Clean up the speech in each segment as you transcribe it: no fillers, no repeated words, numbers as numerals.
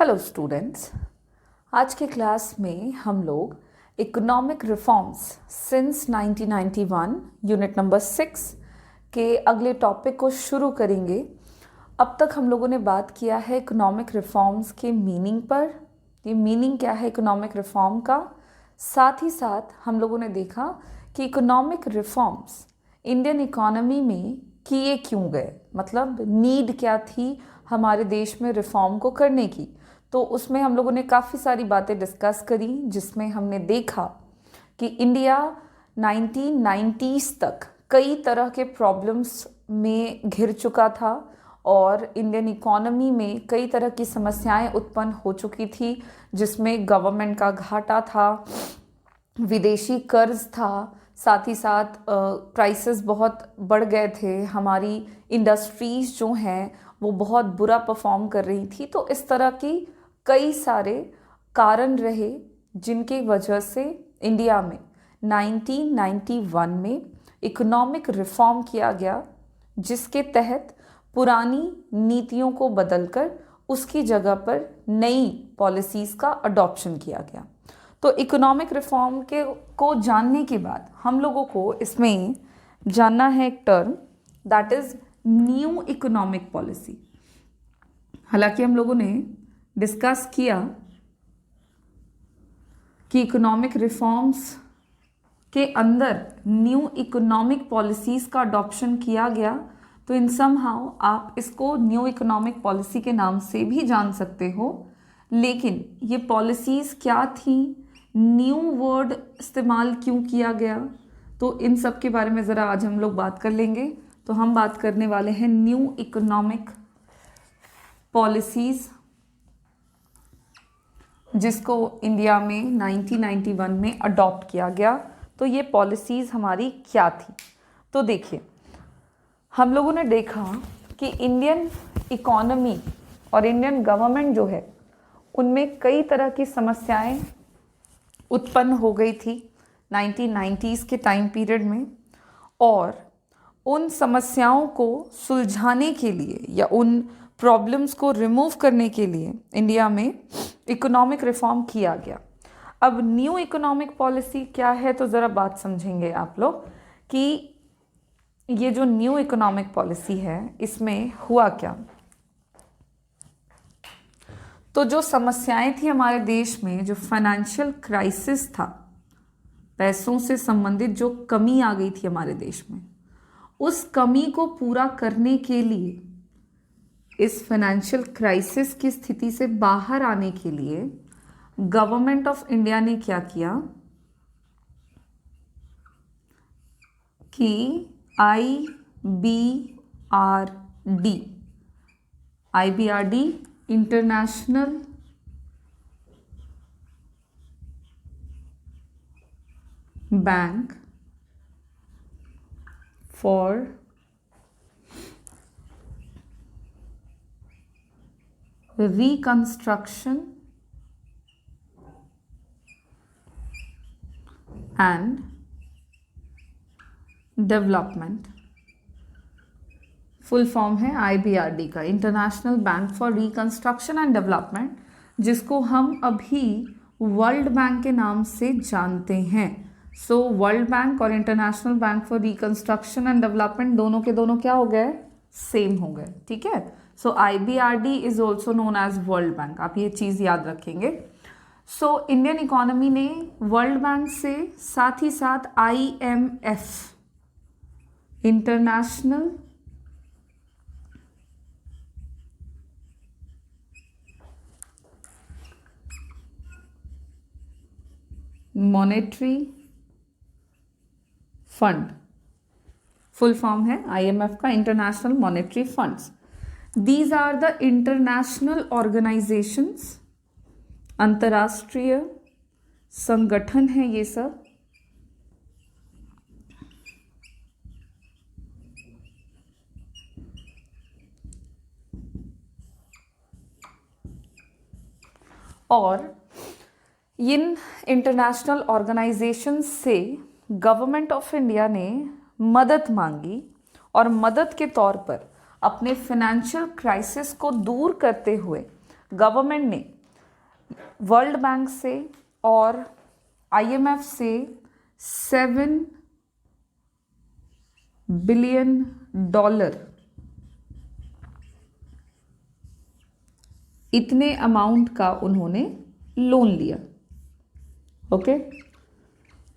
Hello students, आज के class में हम लोग economic reforms since 1991 unit number 6 के अगले टॉपिक को शुरू करेंगे। अब तक हम लोगों ने बात किया है इकोनॉमिक रिफॉर्म्स के मीनिंग पर, ये मीनिंग क्या है इकोनॉमिक रिफॉर्म का। साथ ही साथ हम लोगों ने देखा कि इकोनॉमिक रिफॉर्म्स इंडियन इकोनॉमी में किए क्यों गए, मतलब नीड क्या थी हमारे देश में रिफॉर्म को करने की। तो उसमें हम लोगों ने काफ़ी सारी बातें डिस्कस करी, जिसमें हमने देखा कि इंडिया 1990s तक कई तरह के प्रॉब्लम्स में घिर चुका था और इंडियन इकोनॉमी में कई तरह की समस्याएं उत्पन्न हो चुकी थी, जिसमें गवर्नमेंट का घाटा था, विदेशी कर्ज था, साथ ही साथ प्राइसेस बहुत बढ़ गए थे, हमारी इंडस्ट्रीज़ जो हैं वो बहुत बुरा परफॉर्म कर रही थी। तो इस तरह की कई सारे कारण रहे जिनकी वजह से इंडिया में 1991 में इकोनॉमिक रिफॉर्म किया गया, जिसके तहत पुरानी नीतियों को बदलकर उसकी जगह पर नई पॉलिसीज़ का अडॉप्शन किया गया। तो इकोनॉमिक रिफॉर्म को जानने के बाद हम लोगों को इसमें जानना है एक term, that is new economic policy. हालांकि हम लोगों ने डिस्कस किया कि इकोनॉमिक रिफॉर्म्स के अंदर न्यू इकोनॉमिक पॉलिसीज़ का अडॉप्शन किया गया, तो इन समहाउ आप इसको न्यू इकोनॉमिक पॉलिसी के नाम से भी जान सकते हो। लेकिन ये पॉलिसीज़ क्या थी, न्यू वर्ड इस्तेमाल क्यों किया गया, तो इन सब के बारे में ज़रा आज हम लोग बात कर लेंगे। तो हम बात करने वाले हैं न्यू इकोनॉमिक पॉलिसीज़, जिसको इंडिया में 1991 में अडॉप्ट किया गया। तो ये पॉलिसीज़ हमारी क्या थी, तो देखिए हम लोगों ने देखा कि इंडियन इकोनॉमी और इंडियन गवर्नमेंट जो है उनमें कई तरह की समस्याएं उत्पन्न हो गई थी 1990s के टाइम पीरियड में, और उन समस्याओं को सुलझाने के लिए या उन प्रॉब्लम्स को रिमूव करने के लिए इंडिया में इकोनॉमिक रिफॉर्म किया गया। अब न्यू इकोनॉमिक पॉलिसी क्या है, तो ज़रा बात समझेंगे आप लोग कि ये जो न्यू इकोनॉमिक पॉलिसी है इसमें हुआ क्या। तो जो समस्याएं थी हमारे देश में, जो फाइनेंशियल क्राइसिस था, पैसों से संबंधित जो कमी आ गई थी हमारे देश में, उस कमी को पूरा करने के लिए, इस फाइनेंशियल क्राइसिस की स्थिति से बाहर आने के लिए गवर्नमेंट ऑफ इंडिया ने क्या किया कि IBRD international bank for reconstruction and development, full form है IBRD का, international bank for reconstruction and development, जिसको हम अभी वर्ल्ड बैंक के नाम से जानते हैं। सो वर्ल्ड बैंक और international bank for reconstruction and development दोनों के दोनों क्या हो गए, सेम हो गए। ठीक है, so IBRD is also known as world bank, आप ये चीज़ याद रखेंगे। सो इंडियन इकोनॉमी ने वर्ल्ड बैंक से साथ ही साथ IMF international monetary fund, full form है IMF का, international monetary funds. These are the international organisations, अंतर्राष्ट्रीय संगठन है ये सब, और इन इंटरनेशनल ऑर्गेनाइजेशन से गवर्नमेंट ऑफ इंडिया ने मदद मांगी, और मदद के तौर पर अपने फाइनेंशियल क्राइसिस को दूर करते हुए गवर्नमेंट ने वर्ल्ड बैंक से और IMF से $7 बिलियन इतने अमाउंट का उन्होंने लोन लिया। ओके,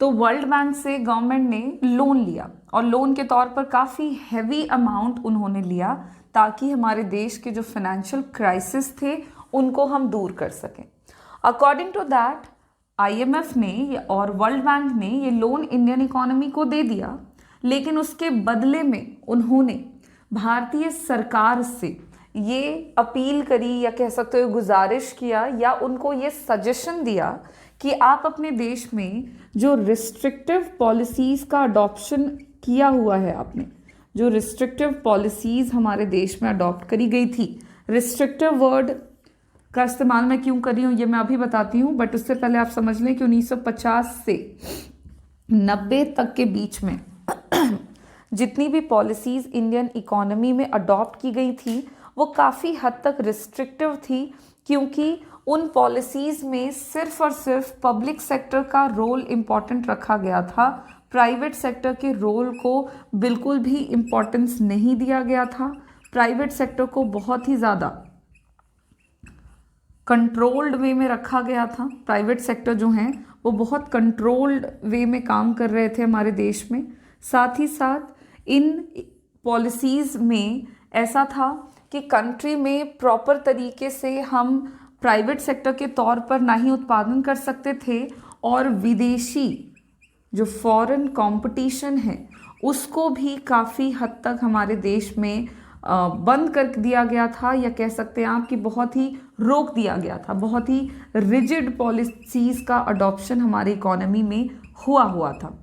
तो वर्ल्ड बैंक से गवर्नमेंट ने लोन लिया और लोन के तौर पर काफ़ी हैवी अमाउंट उन्होंने लिया ताकि हमारे देश के जो फाइनेंशियल क्राइसिस थे उनको हम दूर कर सकें। अकॉर्डिंग टू दैट IMF ने और वर्ल्ड बैंक ने ये लोन इंडियन इकोनॉमी को दे दिया, लेकिन उसके बदले में उन्होंने भारतीय सरकार से ये अपील करी या कह सकते हो गुजारिश किया या उनको ये सजेशन दिया कि आप अपने देश में जो रिस्ट्रिक्टिव पॉलिसीज़ का अडॉप्शन किया हुआ है, आपने जो रिस्ट्रिक्टिव पॉलिसीज़ हमारे देश में अडॉप्ट करी गई थी, रिस्ट्रिक्टिव वर्ड का इस्तेमाल मैं क्यों कर रही हूँ ये मैं अभी बताती हूँ, बट उससे पहले आप समझ लें कि 1950 से 90 तक के बीच में जितनी भी पॉलिसीज़ इंडियन इकोनॉमी में अडॉप्ट की गई थी वो काफ़ी हद तक रिस्ट्रिक्टिव थी, क्योंकि उन पॉलिसीज़ में सिर्फ और सिर्फ पब्लिक सेक्टर का रोल इम्पॉर्टेंट रखा गया था। प्राइवेट सेक्टर के रोल को बिल्कुल भी इम्पोर्टेंस नहीं दिया गया था। प्राइवेट सेक्टर को बहुत ही ज़्यादा कंट्रोल्ड वे में रखा गया था। प्राइवेट सेक्टर जो हैं वो बहुत कंट्रोल्ड वे में काम कर रहे थे हमारे देश में। साथ ही साथ इन पॉलिसीज़ में ऐसा था कि कंट्री में प्रॉपर तरीके से हम प्राइवेट सेक्टर के तौर पर ना ही उत्पादन कर सकते थे और विदेशी जो फॉरेन कंपटीशन है उसको भी काफ़ी हद तक हमारे देश में बंद कर दिया गया था, या कह सकते हैं आप कि बहुत ही रोक दिया गया था। बहुत ही रिजिड पॉलिसीज़ का अडॉप्शन हमारी इकोनॉमी में हुआ था।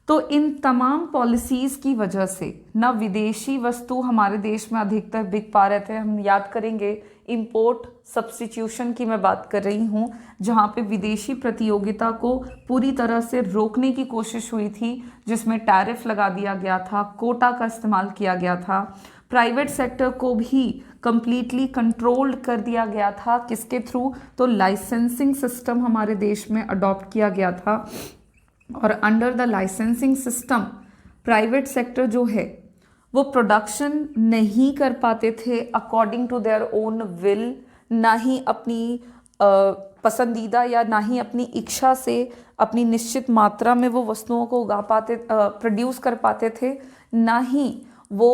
तो इन तमाम पॉलिसीज़ की वजह से न विदेशी वस्तु हमारे देश में अधिकतर बिक पा रहे थे। हम याद करेंगे इंपोर्ट सब्स्टिट्यूशन की मैं बात कर रही हूँ, जहाँ पे विदेशी प्रतियोगिता को पूरी तरह से रोकने की कोशिश हुई थी, जिसमें टैरिफ लगा दिया गया था, कोटा का इस्तेमाल किया गया था। प्राइवेट सेक्टर को भी कंप्लीटली कंट्रोल्ड कर दिया गया था। किसके थ्रू? तो लाइसेंसिंग सिस्टम हमारे देश में अडॉप्ट किया गया था और under the licensing system private sector जो है वो प्रोडक्शन नहीं कर पाते थे according to their own will, ना ही अपनी पसंदीदा या ना ही अपनी इच्छा से अपनी निश्चित मात्रा में वो वस्तुओं को उगा पाते, प्रोड्यूस कर पाते थे, ना ही वो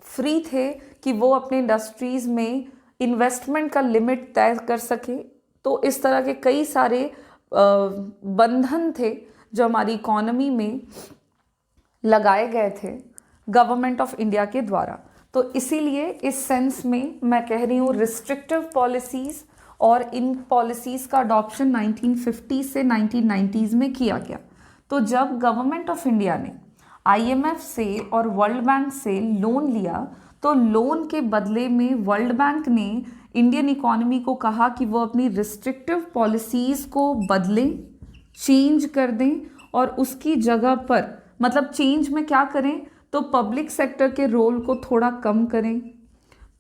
फ्री थे कि वो अपने इंडस्ट्रीज़ में इन्वेस्टमेंट का लिमिट तय कर सके। तो इस तरह के कई सारे बंधन थे जो हमारी इकोनॉमी में लगाए गए थे गवर्नमेंट ऑफ इंडिया के द्वारा। तो इसीलिए इस सेंस में मैं कह रही हूँ रिस्ट्रिक्टिव पॉलिसीज़ और इन पॉलिसीज़ का अडॉप्शन 1950 से 1990s में किया गया। तो जब गवर्नमेंट ऑफ इंडिया ने IMF से और वर्ल्ड बैंक से लोन लिया, तो लोन के बदले में वर्ल्ड बैंक ने इंडियन इकोनॉमी को कहा कि वो अपनी रिस्ट्रिक्टिव पॉलिसीज़ को बदलें, चेंज कर दें और उसकी जगह पर, मतलब चेंज में क्या करें, तो पब्लिक सेक्टर के रोल को थोड़ा कम करें,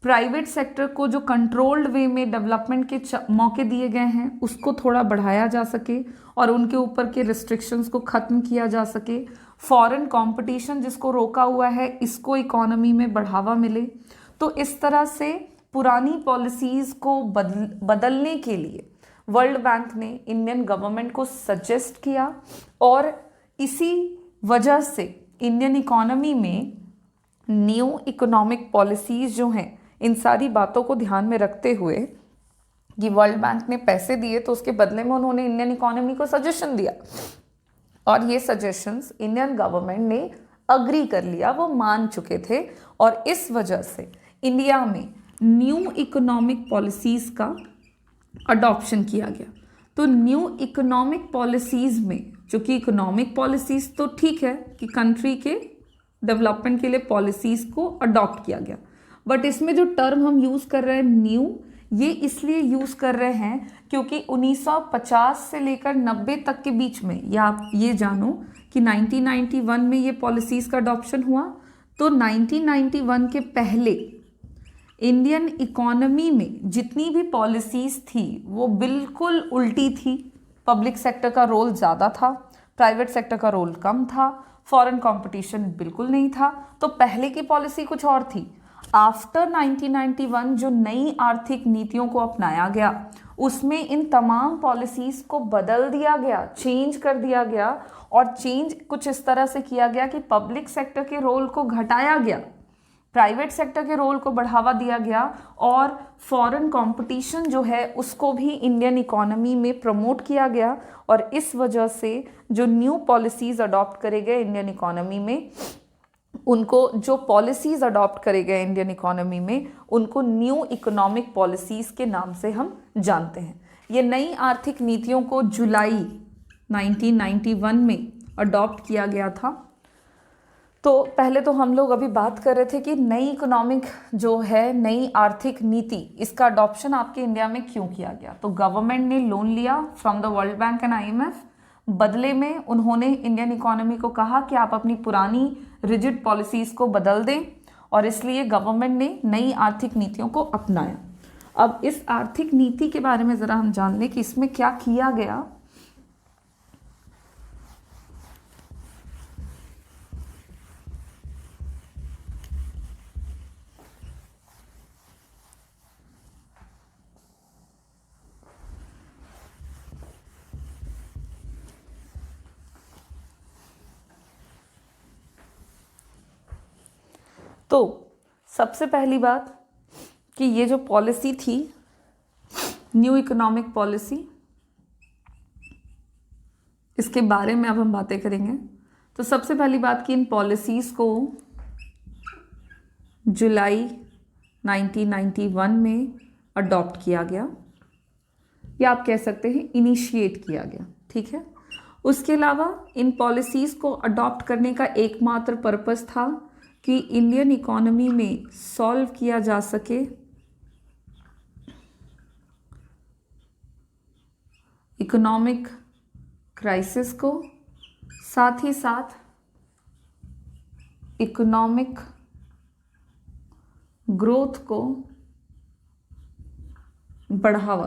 प्राइवेट सेक्टर को जो कंट्रोल्ड वे में डेवलपमेंट के मौके दिए गए हैं उसको थोड़ा बढ़ाया जा सके और उनके ऊपर के रिस्ट्रिक्शंस को ख़त्म किया जा सके। फॉरेन कंपटीशन जिसको रोका हुआ है इसको इकोनॉमी में बढ़ावा मिले। तो इस तरह से पुरानी पॉलिसीज़ को बदलने के लिए वर्ल्ड बैंक ने इंडियन गवर्नमेंट को सजेस्ट किया और इसी वजह से इंडियन इकोनॉमी में न्यू इकोनॉमिक पॉलिसीज़ जो हैं, इन सारी बातों को ध्यान में रखते हुए कि वर्ल्ड बैंक ने पैसे दिए तो उसके बदले में उन्होंने इंडियन इकोनॉमी को सजेशन दिया और ये सजेशंस इंडियन गवर्नमेंट ने अग्री कर लिया, वो मान चुके थे और इस वजह से इंडिया में न्यू इकोनॉमिक पॉलिसीज़ का अडॉप्शन किया गया। तो न्यू इकोनॉमिक पॉलिसीज़ में, चूँकि इकोनॉमिक पॉलिसीज़ तो ठीक है कि कंट्री के डेवलपमेंट के लिए पॉलिसीज़ को अडॉप्ट किया गया, बट इसमें जो टर्म हम यूज़ कर रहे हैं न्यू, ये इसलिए यूज़ कर रहे हैं क्योंकि 1950 से लेकर 90 तक के बीच में, या आप ये जानो कि 1991 में ये पॉलिसीज़ का अडॉप्शन हुआ, तो 1991 के पहले इंडियन इकोनॉमी में जितनी भी पॉलिसीज थी वो बिल्कुल उल्टी थी। पब्लिक सेक्टर का रोल ज़्यादा था, प्राइवेट सेक्टर का रोल कम था, फॉरेन कंपटीशन बिल्कुल नहीं था। तो पहले की पॉलिसी कुछ और थी। आफ्टर 1991 जो नई आर्थिक नीतियों को अपनाया गया उसमें इन तमाम पॉलिसीज को बदल दिया गया, चेंज कर दिया गया। और चेंज कुछ इस तरह से किया गया कि पब्लिक सेक्टर के रोल को घटाया गया, प्राइवेट सेक्टर के रोल को बढ़ावा दिया गया, और फॉरेन कंपटीशन जो है उसको भी इंडियन इकोनॉमी में प्रमोट किया गया। और इस वजह से जो न्यू पॉलिसीज अडॉप्ट करे गए इंडियन इकोनॉमी में, उनको जो पॉलिसीज अडॉप्ट करे गए इंडियन इकोनॉमी में, उनको न्यू इकोनॉमिक पॉलिसीज के नाम से हम जानते हैं। ये नई आर्थिक नीतियों को जुलाई 1991 में अडॉप्ट किया गया था। तो पहले तो हम लोग अभी बात कर रहे थे कि नई इकोनॉमिक जो है, नई आर्थिक नीति, इसका अडॉप्शन आपके इंडिया में क्यों किया गया। तो गवर्नमेंट ने लोन लिया from the world bank and IMF। बदले में उन्होंने इंडियन इकोनॉमी को कहा कि आप अपनी पुरानी रिजिड पॉलिसीज को बदल दें, और इसलिए गवर्नमेंट ने नई आर्थिक नीतियों को अपनाया। अब इस आर्थिक नीति के बारे में ज़रा हम जान लें कि इसमें क्या किया गया। तो सबसे पहली बात कि ये जो पॉलिसी थी, न्यू इकोनॉमिक पॉलिसी, इसके बारे में अब हम बातें करेंगे। तो सबसे पहली बात कि इन पॉलिसीज को जुलाई 1991 में अडॉप्ट किया गया, या आप कह सकते हैं इनिशिएट किया गया, ठीक है। उसके अलावा इन पॉलिसीज को अडॉप्ट करने का एकमात्र पर्पस था कि इंडियन इकोनॉमी में सॉल्व किया जा सके इकोनॉमिक क्राइसिस को, साथ ही साथ इकोनॉमिक ग्रोथ को बढ़ावा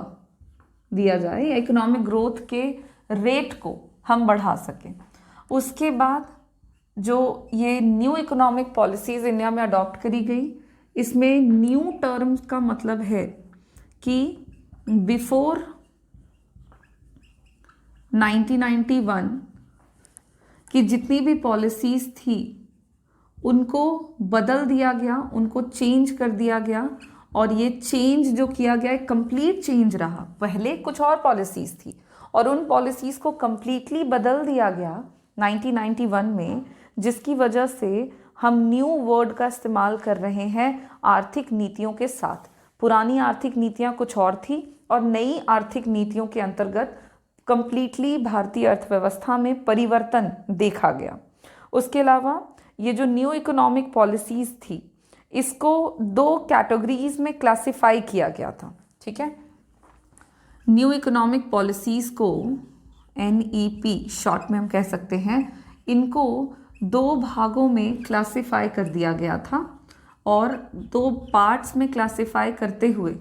दिया जाए, या इकोनॉमिक ग्रोथ के रेट को हम बढ़ा सकें। उसके बाद जो ये न्यू इकोनॉमिक पॉलिसीज़ इंडिया में अडॉप्ट करी गई, इसमें न्यू टर्म्स का मतलब है कि बिफोर 1991 की जितनी भी पॉलिसीज़ थी उनको बदल दिया गया, उनको चेंज कर दिया गया। और ये चेंज जो किया गया एक कंप्लीट चेंज रहा। पहले कुछ और पॉलिसीज़ थी और उन पॉलिसीज़ को कंप्लीटली बदल दिया गया 1991 में, जिसकी वजह से हम न्यू वर्ड का इस्तेमाल कर रहे हैं आर्थिक नीतियों के साथ। पुरानी आर्थिक नीतियाँ कुछ और थी और नई आर्थिक नीतियों के अंतर्गत कंप्लीटली भारतीय अर्थव्यवस्था में परिवर्तन देखा गया। उसके अलावा ये जो न्यू इकोनॉमिक पॉलिसीज़ थी, इसको 2 कैटेगरीज में क्लासिफाई किया गया था, ठीक है। न्यू इकोनॉमिक पॉलिसीज़ को NEP शॉर्ट में हम कह सकते हैं, इनको 2 भागों में क्लासिफाई कर दिया गया था, और 2 पार्ट्स में क्लासिफाई करते हुए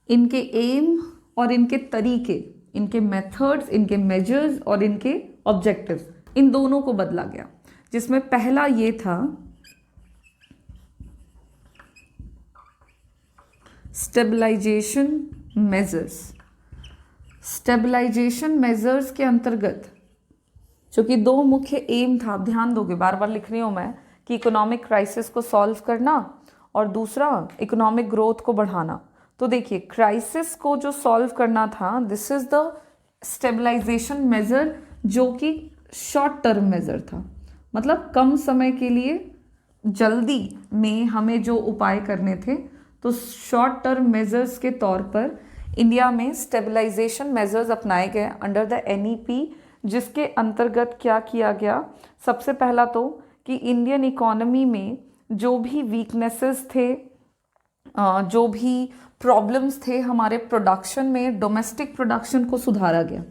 इनके एम और इनके तरीके, इनके मेथड्स, इनके मेजर्स और इनके ऑब्जेक्टिव्स, इन दोनों को बदला गया। जिसमें पहला ये था स्टेबलाइजेशन मेजर्स। स्टेबलाइजेशन मेजर्स के अंतर्गत जो कि 2 मुख्य एम था, आप ध्यान दोगे, बार बार लिख रही हूँ मैं, कि इकोनॉमिक क्राइसिस को सॉल्व करना और दूसरा इकोनॉमिक ग्रोथ को बढ़ाना। तो देखिए, क्राइसिस को जो सॉल्व करना था, this is the stabilisation measure, जो कि शॉर्ट टर्म मेजर था। मतलब कम समय के लिए जल्दी में हमें जो उपाय करने थे, तो शॉर्ट टर्म मेजर्स के तौर पर इंडिया में स्टेबलाइजेशन मेजर्स अपनाए गए अंडर द NEP, जिसके अंतर्गत क्या किया गया। सबसे पहला तो कि इंडियन इकोनॉमी में जो भी वीकनेसेस थे, जो भी प्रॉब्लम्स थे हमारे प्रोडक्शन में, डोमेस्टिक प्रोडक्शन को सुधारा गया।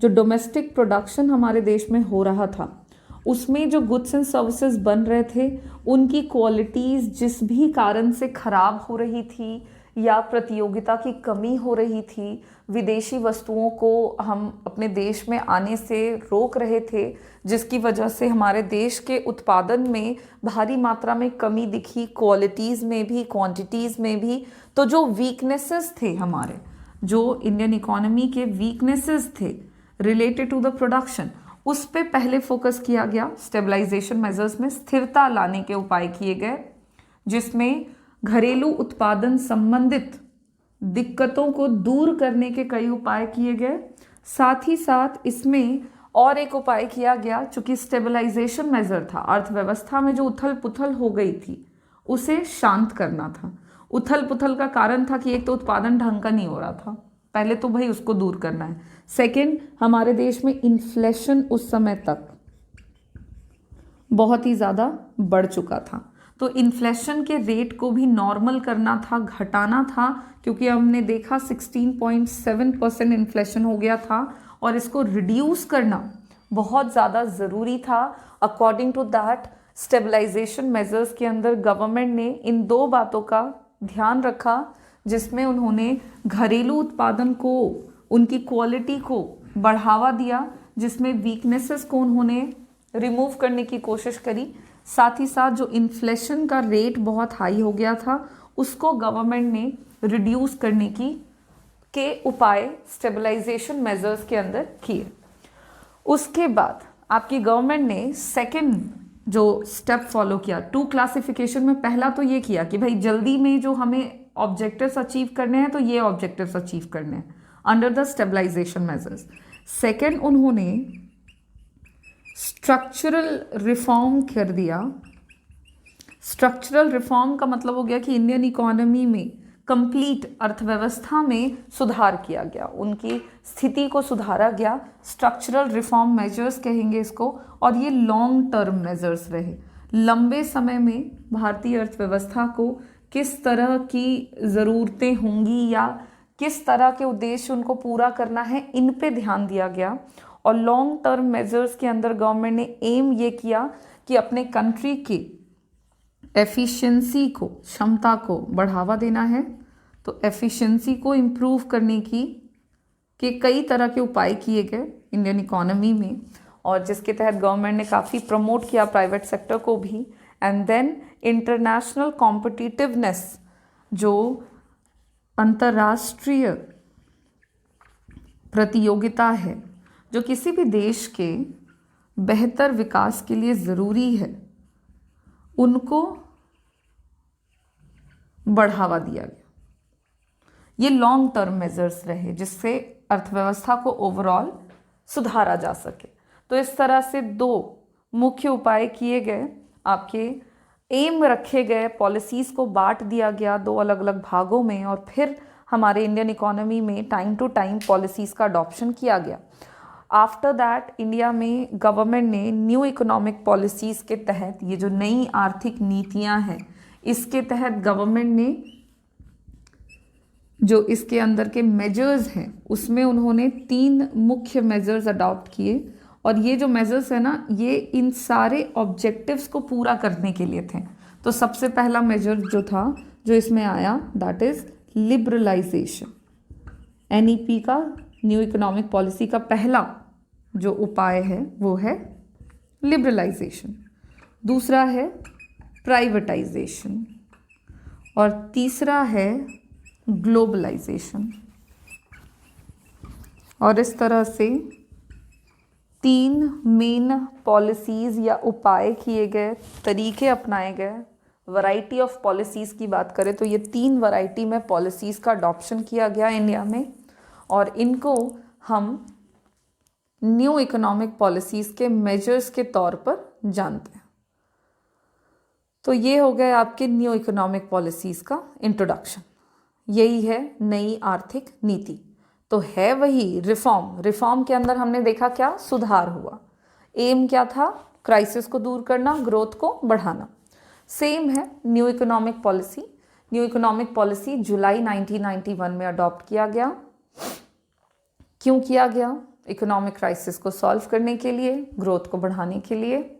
जो डोमेस्टिक प्रोडक्शन हमारे देश में हो रहा था उसमें जो गुड्स एंड सर्विसेज बन रहे थे उनकी क्वालिटीज़ जिस भी कारण से ख़राब हो रही थी या प्रतियोगिता की कमी हो रही थी, विदेशी वस्तुओं को हम अपने देश में आने से रोक रहे थे, जिसकी वजह से हमारे देश के उत्पादन में भारी मात्रा में कमी दिखी, क्वालिटीज़ में भी, क्वांटिटीज़ में भी। तो जो वीकनेसेस थे हमारे, जो इंडियन इकोनॉमी के वीकनेसेस थे रिलेटेड टू द प्रोडक्शन, उस पे पहले फोकस किया गया। स्टेबलाइजेशन मेजर्स में स्थिरता लाने के उपाय किए गए, जिसमें घरेलू उत्पादन संबंधित दिक्कतों को दूर करने के कई उपाय किए गए। साथ ही साथ इसमें और एक उपाय किया गया, चूंकि स्टेबलाइजेशन मेजर था, अर्थव्यवस्था में जो उथल पुथल हो गई थी उसे शांत करना था। उथल पुथल का कारण था कि एक तो उत्पादन ढंग का नहीं हो रहा था, पहले तो भाई उसको दूर करना है। सेकंड, हमारे देश में इन्फ्लेशन उस समय तक बहुत ही ज़्यादा बढ़ चुका था, तो इन्फ्लेशन के रेट को भी नॉर्मल करना था, घटाना था, क्योंकि हमने देखा 16.7% इन्फ्लेशन हो गया था और इसको रिड्यूस करना बहुत ज़्यादा ज़रूरी था। According to that stabilisation measures के अंदर गवर्नमेंट ने इन दो बातों का ध्यान रखा, जिसमें उन्होंने घरेलू उत्पादन को, उनकी क्वालिटी को बढ़ावा दिया, जिसमें वीकनेसेस को उन्होंने रिमूव करने की कोशिश करी। साथ ही साथ जो इन्फ्लेशन का रेट बहुत हाई हो गया था उसको गवर्नमेंट ने रिड्यूस करने के उपाय स्टेबलाइजेशन मेजर्स के अंदर किए। उसके बाद आपकी गवर्नमेंट ने सेकंड जो स्टेप फॉलो किया 2 क्लासिफिकेशन में, पहला तो ये किया कि भाई जल्दी में जो हमें ऑब्जेक्टिव्स अचीव करने हैं तो ये ऑब्जेक्टिव्स अचीव करने हैं under the stabilisation measures. Second, उन्होंने स्ट्रक्चरल रिफॉर्म कर दिया। स्ट्रक्चरल रिफॉर्म का मतलब हो गया कि इंडियन इकोनॉमी में कंप्लीट अर्थव्यवस्था में सुधार किया गया, उनकी स्थिति को सुधारा गया। स्ट्रक्चरल रिफॉर्म मेजर्स कहेंगे इसको, और ये लॉन्ग टर्म मेजर्स रहे। लंबे समय में भारतीय अर्थव्यवस्था को किस तरह की ज़रूरतें होंगी या किस तरह के उद्देश्य उनको पूरा करना है, इन पे ध्यान दिया गया। और लॉन्ग टर्म मेजर्स के अंदर गवर्नमेंट ने एम ये किया कि अपने कंट्री की एफिशिएंसी को, क्षमता को बढ़ावा देना है। तो एफिशिएंसी को इम्प्रूव करने के कई तरह के उपाय किए गए इंडियन इकोनॉमी में, और जिसके तहत गवर्नमेंट ने काफ़ी प्रमोट किया प्राइवेट सेक्टर को भी। एंड देन इंटरनेशनल कॉम्पिटिटिवनेस, जो अंतर्राष्ट्रीय प्रतियोगिता है, जो किसी भी देश के बेहतर विकास के लिए ज़रूरी है, उनको बढ़ावा दिया गया। ये लॉन्ग टर्म मेजर्स रहे, जिससे अर्थव्यवस्था को ओवरऑल सुधारा जा सके। तो इस तरह से 2 मुख्य उपाय किए गए, आपके एम रखे गए, पॉलिसीज़ को बांट दिया गया 2 अलग अलग भागों में, और फिर हमारे इंडियन इकोनॉमी में टाइम टू टाइम पॉलिसीज़ का अडॉप्शन किया गया। आफ्टर दैट इंडिया में गवर्नमेंट ने न्यू इकोनॉमिक पॉलिसीज़ के तहत, ये जो नई आर्थिक नीतियां हैं, इसके तहत गवर्नमेंट ने जो इसके अंदर के मेजर्स हैं उसमें उन्होंने 3 मुख्य मेजर्स अडॉप्ट किए। और ये जो मेजर्स है ना, ये इन सारे ऑब्जेक्टिव्स को पूरा करने के लिए थे। तो सबसे पहला मेजर जो था, जो इसमें आया, दैट इज लिबरलाइजेशन। एनईपी का, न्यू इकोनॉमिक पॉलिसी का पहला जो उपाय है वो है लिबरलाइजेशन। दूसरा है प्राइवेटाइजेशन, और तीसरा है ग्लोबलाइजेशन। और इस तरह से 3 मेन पॉलिसीज़ या उपाय किए गए, तरीके अपनाए गए। वैरायटी ऑफ पॉलिसीज़ की बात करें तो ये 3 वैरायटी में पॉलिसीज़ का अडॉप्शन किया गया इंडिया में, और इनको हम न्यू इकोनॉमिक पॉलिसीज़ के मेजर्स के तौर पर जानते हैं। तो ये हो गए आपके न्यू इकोनॉमिक पॉलिसीज़ का इंट्रोडक्शन। यही है नई आर्थिक नीति। तो है वही रिफॉर्म के अंदर हमने देखा क्या सुधार हुआ। एम क्या था, क्राइसिस को दूर करना, ग्रोथ को बढ़ाना। सेम है new economic policy. New economic policy जुलाई 1991 में अडॉप्ट किया गया। क्यों किया गया? इकोनॉमिक क्राइसिस को सॉल्व करने के लिए, ग्रोथ को बढ़ाने के लिए।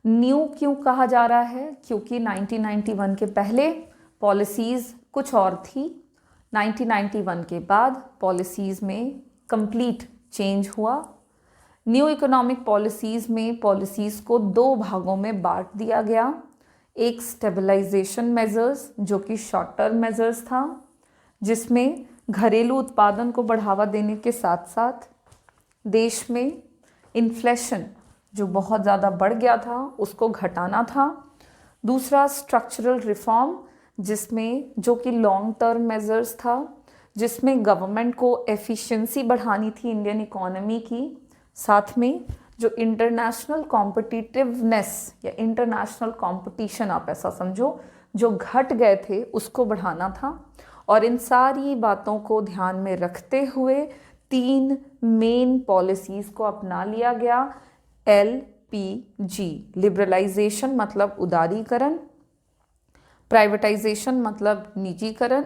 न्यू क्यों कहा जा रहा है? क्योंकि 1991 के पहले पॉलिसीज़ कुछ और थी, 1991 के बाद पॉलिसीज़ में कंप्लीट चेंज हुआ। न्यू इकोनॉमिक पॉलिसीज़ में पॉलिसीज़ को दो भागों में बांट दिया गया। एक स्टेबलाइजेशन मेजर्स जो कि शॉर्ट टर्म मेजर्स था, जिसमें घरेलू उत्पादन को बढ़ावा देने के साथ साथ देश में इन्फ्लेशन जो बहुत ज़्यादा बढ़ गया था उसको घटाना था। दूसरा स्ट्रक्चरल रिफॉर्म, जिसमें जो कि लॉन्ग टर्म मेजर्स था, जिसमें गवर्नमेंट को एफिशिएंसी बढ़ानी थी इंडियन इकोनॉमी की, साथ में जो इंटरनेशनल कॉम्पिटिटिवनेस या इंटरनेशनल कंपटीशन आप ऐसा समझो जो घट गए थे उसको बढ़ाना था। और इन सारी बातों को ध्यान में रखते हुए 3 मेन पॉलिसीज़ को अपना लिया गया। LPG, लिबरलाइजेशन मतलब उदारीकरण, प्राइवेटाइजेशन मतलब निजीकरण,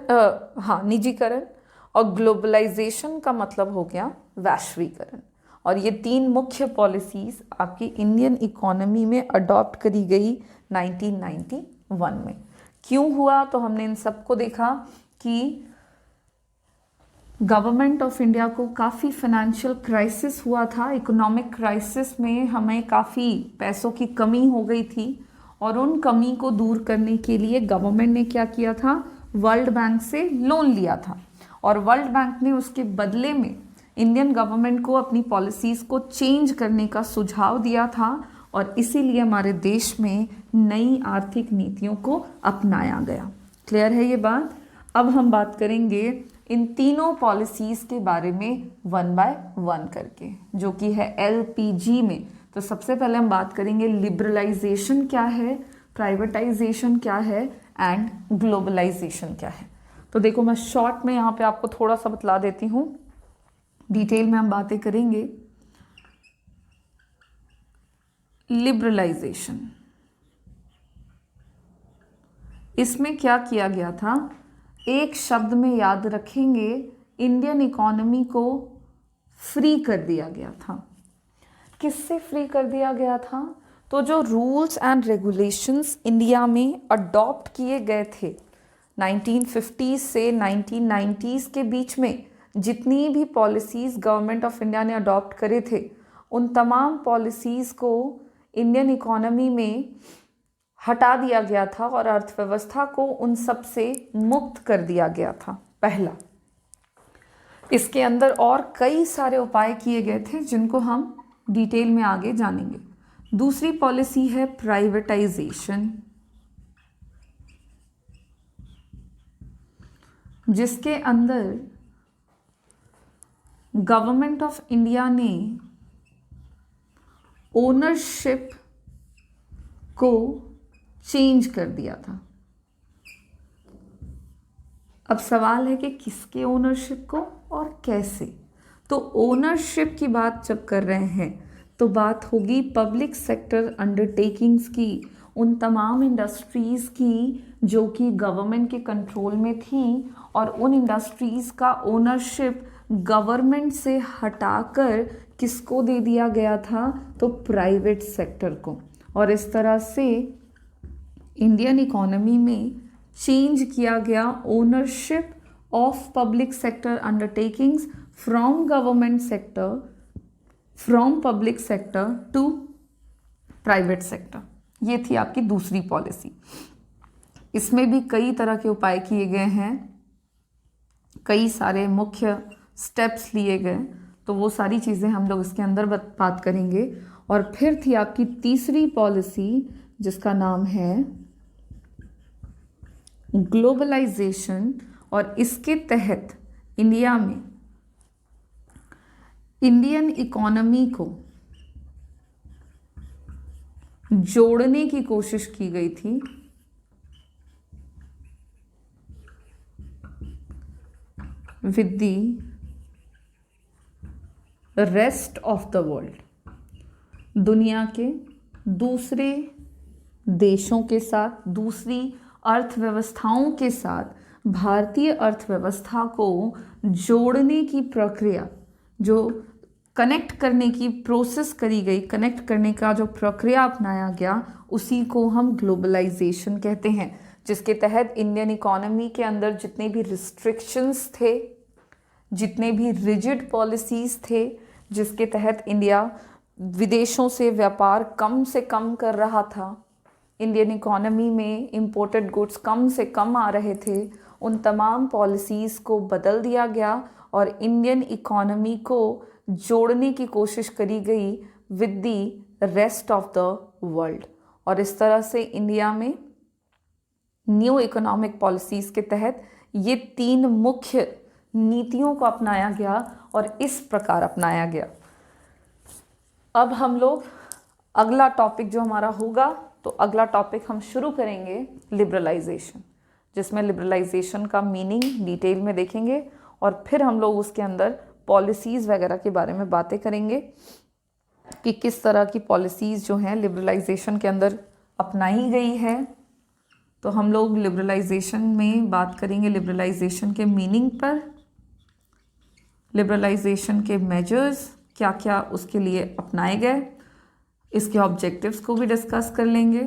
और ग्लोबलाइजेशन का मतलब हो गया वैश्वीकरण। और ये 3 मुख्य पॉलिसीज़ आपकी इंडियन इकोनॉमी में अडॉप्ट करी गई 1991 में। क्यों हुआ? तो हमने इन सबको देखा कि गवर्नमेंट ऑफ इंडिया को काफ़ी फाइनेंशियल क्राइसिस हुआ था। इकोनॉमिक क्राइसिस में हमें काफ़ी पैसों की कमी हो गई थी और उन कमी को दूर करने के लिए गवर्नमेंट ने क्या किया था? वर्ल्ड बैंक से लोन लिया था और वर्ल्ड बैंक ने उसके बदले में इंडियन गवर्नमेंट को अपनी पॉलिसीज़ को चेंज करने का सुझाव दिया था और इसीलिए हमारे देश में नई आर्थिक नीतियों को अपनाया गया। क्लियर है ये बात? अब हम बात करेंगे इन तीनों पॉलिसीज़ के बारे में 1 बाय 1 करके, जो कि है LPG में। तो सबसे पहले हम बात करेंगे लिबरलाइजेशन क्या है, प्राइवेटाइजेशन क्या है एंड ग्लोबलाइजेशन क्या है। तो देखो मैं शॉर्ट में यहाँ पे आपको थोड़ा सा बतला देती हूँ, डिटेल में हम बातें करेंगे। लिबरलाइजेशन, इसमें क्या किया गया था? एक शब्द में याद रखेंगे, इंडियन इकोनॉमी को फ्री कर दिया गया था। किससे फ्री कर दिया गया था? तो जो रूल्स एंड रेगुलेशंस इंडिया में अडॉप्ट किए गए थे 1950 से 1990s के बीच में, जितनी भी पॉलिसीज़ गवर्नमेंट ऑफ इंडिया ने अडॉप्ट करे थे, उन तमाम पॉलिसीज़ को इंडियन इकोनॉमी में हटा दिया गया था और अर्थव्यवस्था को उन सब से मुक्त कर दिया गया था। पहला, इसके अंदर और कई सारे उपाय किए गए थे जिनको हम डिटेल में आगे जानेंगे। दूसरी पॉलिसी है प्राइवेटाइजेशन, जिसके अंदर गवर्नमेंट ऑफ इंडिया ने ओनरशिप को चेंज कर दिया था। अब सवाल है कि किसके ओनरशिप को और कैसे। तो ओनरशिप की बात जब कर रहे हैं तो बात होगी पब्लिक सेक्टर अंडरटेकिंग्स की, उन तमाम इंडस्ट्रीज़ की जो कि गवर्नमेंट के कंट्रोल में थी, और उन इंडस्ट्रीज़ का ओनरशिप गवर्नमेंट से हटाकर किसको दे दिया गया था? तो प्राइवेट सेक्टर को। और इस तरह से इंडियन इकोनॉमी में चेंज किया गया ownership of public sector undertakings from government sector, from public sector to private sector. ये थी आपकी दूसरी पॉलिसी। इसमें भी कई तरह के उपाय किए गए हैं, कई सारे मुख्य स्टेप्स लिए गए, तो वो सारी चीज़ें हम लोग इसके अंदर बात करेंगे। और फिर थी आपकी तीसरी पॉलिसी जिसका नाम है ग्लोबलाइजेशन, और इसके तहत इंडिया में इंडियन इकोनॉमी को जोड़ने की कोशिश की गई थी with the rest of the world, दुनिया के दूसरे देशों के साथ, दूसरी अर्थव्यवस्थाओं के साथ भारतीय अर्थव्यवस्था को जोड़ने की प्रक्रिया जो कनेक्ट करने की प्रोसेस करी गई, कनेक्ट करने का जो प्रक्रिया अपनाया गया, उसी को हम ग्लोबलाइजेशन कहते हैं, जिसके तहत इंडियन इकोनॉमी के अंदर जितने भी रिस्ट्रिक्शंस थे, जितने भी रिजिड पॉलिसीज़ थे, जिसके तहत इंडिया विदेशों से व्यापार कम से कम कर रहा था, इंडियन इकोनॉमी में इंपोर्टेड गुड्स कम से कम आ रहे थे, उन तमाम पॉलिसीज़ को बदल दिया गया और इंडियन इकोनॉमी को जोड़ने की कोशिश करी गई with the rest of the world. और इस तरह से इंडिया में न्यू इकोनॉमिक पॉलिसीज़ के तहत ये 3 मुख्य नीतियों को अपनाया गया और इस प्रकार अपनाया गया। अब हम लोग अगला टॉपिक जो हमारा होगा, तो अगला टॉपिक हम शुरू करेंगे लिबरलाइजेशन, जिसमें लिबरलाइजेशन का मीनिंग डिटेल में देखेंगे और फिर हम लोग उसके अंदर पॉलिसीज़ वगैरह के बारे में बातें करेंगे कि किस तरह की पॉलिसीज़ जो हैं लिबरलाइजेशन के अंदर अपनाई गई है। तो हम लोग लिबरलाइजेशन में बात करेंगे लिबरलाइजेशन के मीनिंग पर, लिबरलाइजेशन के मेजर्स क्या क्या उसके लिए अपनाए गए, इसके ऑब्जेक्टिव्स को भी डिस्कस कर लेंगे,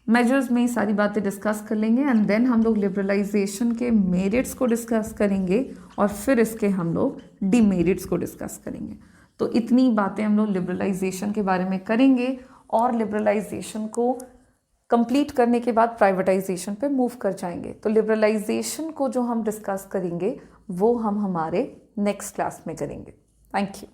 मेजर्स में ही सारी बातें डिस्कस कर लेंगे एंड देन हम लोग लिबरलाइजेशन के मेरिट्स को डिस्कस करेंगे और फिर इसके हम लोग डीमेरिट्स को डिस्कस करेंगे। तो इतनी बातें हम लोग लिबरलाइजेशन के बारे में करेंगे और लिबरलाइजेशन को कंप्लीट करने के बाद प्राइवेटाइजेशन पे मूव कर जाएंगे। तो लिबरलाइजेशन को जो हम डिस्कस करेंगे वो हम हमारे नेक्स्ट क्लास में करेंगे। Thank you.